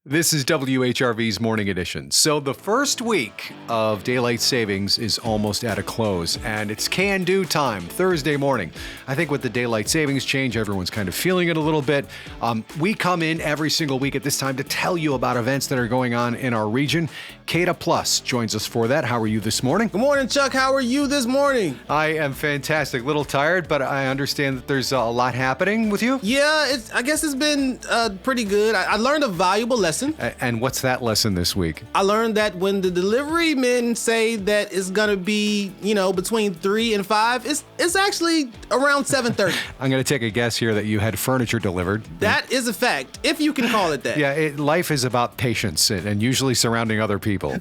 This is WHRV's Morning Edition. So the first week of daylight savings is almost at a close, and it's can-do time, Thursday morning. I think with the daylight savings change, everyone's kind of feeling it a little bit. We come in every single week at this time to tell you about events that are going on in our region. Kata Plus joins us for that. How are you this morning? Good morning, Chuck. How are you this morning? I am fantastic. A little tired, but I understand that there's a lot happening with you. Yeah, I guess it's been pretty good. I learned a valuable lesson. And what's that lesson this week? I learned that when the delivery men say that it's gonna be, between 3 and 5, it's actually around 7:30. I'm going to take a guess here that you had furniture delivered. That is a fact, if you can call it that. Yeah, life is about patience and usually surrounding other people.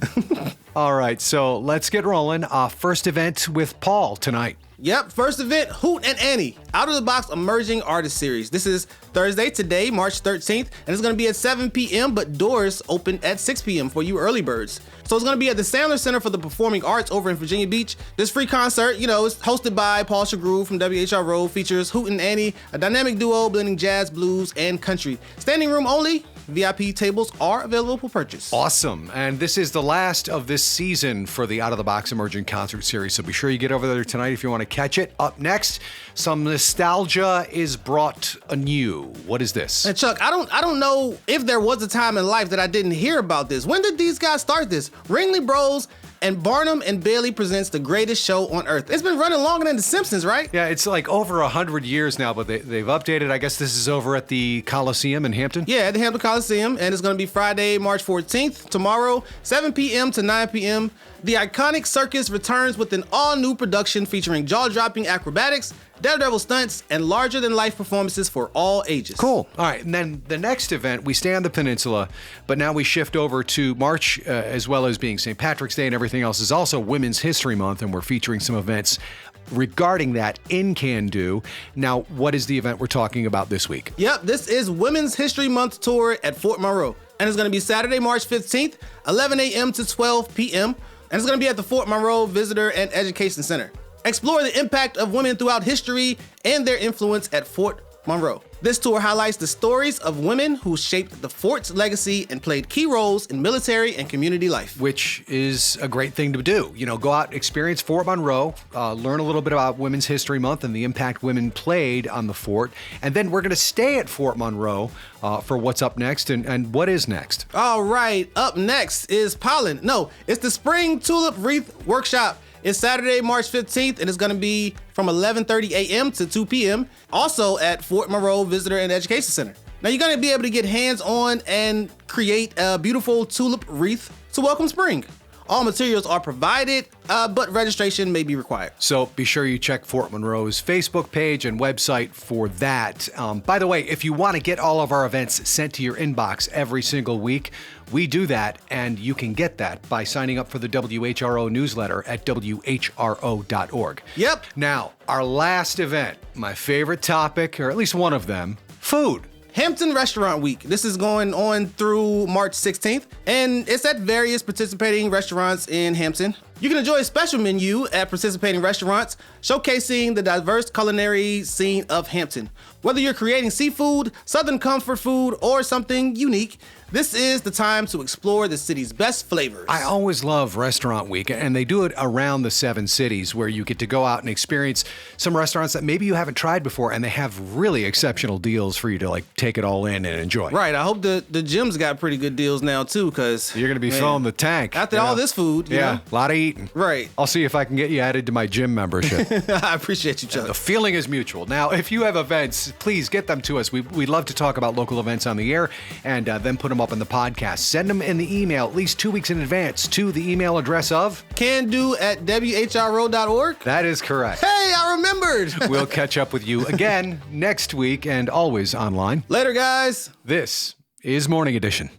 All right, so let's get rolling. First event with Paul tonight. Yep, first event, Hoot and Annie, Out of the Box Emerging Artist Series. This is Thursday, today, March 13th, and it's going to be at 7 p.m., but doors open at 6 p.m. for you early birds. So it's going to be at the Sandler Center for the Performing Arts over in Virginia Beach. This free concert, is hosted by Paul Shagru from WHRO, features Hoot and Annie, a dynamic duo blending jazz, blues, and country. Standing room only. VIP tables are available for purchase. Awesome. And this is the last of this season for the Out of the Box Emerging Concert Series. So be sure you get over there tonight if you want to catch it. Up next, some nostalgia is brought anew. What is this? And Chuck, I don't know if there was a time in life that I didn't hear about this. When did these guys start this? Ringling Bros and Barnum and Bailey presents the greatest show on earth. It's been running longer than The Simpsons, right? Yeah, it's like over 100 years now, but they've updated. I guess this is over at the Coliseum in Hampton? Yeah, at the Hampton Coliseum, and it's going to be Friday, March 14th, tomorrow, 7 p.m. to 9 p.m. The iconic circus returns with an all-new production featuring jaw-dropping acrobatics, daredevil stunts, and larger-than-life performances for all ages. Cool. All right, and then the next event, we stay on the peninsula, but now we shift over to March, as well as being St. Patrick's Day and everything else, is also Women's History Month, and we're featuring some events regarding that in Can-Do. Now, what is the event we're talking about this week? Yep, this is Women's History Month Tour at Fort Monroe, and it's going to be Saturday, March 15th, 11 a.m. to 12 p.m., and it's going to be at the Fort Monroe Visitor and Education Center. Explore the impact of women throughout history and their influence at Fort Monroe. This tour highlights the stories of women who shaped the fort's legacy and played key roles in military and community life. Which is a great thing to do. Go out, experience Fort Monroe, learn a little bit about Women's History Month and the impact women played on the fort. And then we're going to stay at Fort Monroe for what's up next. And what is next? All right, up next is pollen. No, it's the Spring Tulip Wreath Workshop. It's Saturday, March 15th, and it's going to be from 11:30 a.m. to 2 p.m., also at Fort Monroe Visitor and Education Center. Now, you're going to be able to get hands-on and create a beautiful tulip wreath to welcome spring. All materials are provided, but registration may be required. So be sure you check Fort Monroe's Facebook page and website for that. By the way, if you want to get all of our events sent to your inbox every single week, we do that, and you can get that by signing up for the WHRO newsletter at WHRO.org. Yep. Now, our last event, my favorite topic, or at least one of them, food. Hampton Restaurant Week. This is going on through March 16th, and it's at various participating restaurants in Hampton. You can enjoy a special menu at participating restaurants, showcasing the diverse culinary scene of Hampton. Whether you're creating seafood, southern comfort food, or something unique, this is the time to explore the city's best flavors. I always love Restaurant Week, and they do it around the 7 cities where you get to go out and experience some restaurants that maybe you haven't tried before, and they have really exceptional deals for you to take it all in and enjoy. Right. I hope the gyms got pretty good deals now too, because you're going to be filling the tank. After all this food. Yeah, a lot of eating. Right. I'll see if I can get you added to my gym membership. I appreciate you, Chuck. The feeling is mutual. Now, if you have events, please get them to us. We'd love to talk about local events on the air and then put them up in the podcast. Send them in the email at least 2 weeks in advance to the email address of CanDo@WHRO.org. That is correct. Hey, I remembered. We'll catch up with you again next week and always online. Later, guys. This is Morning Edition.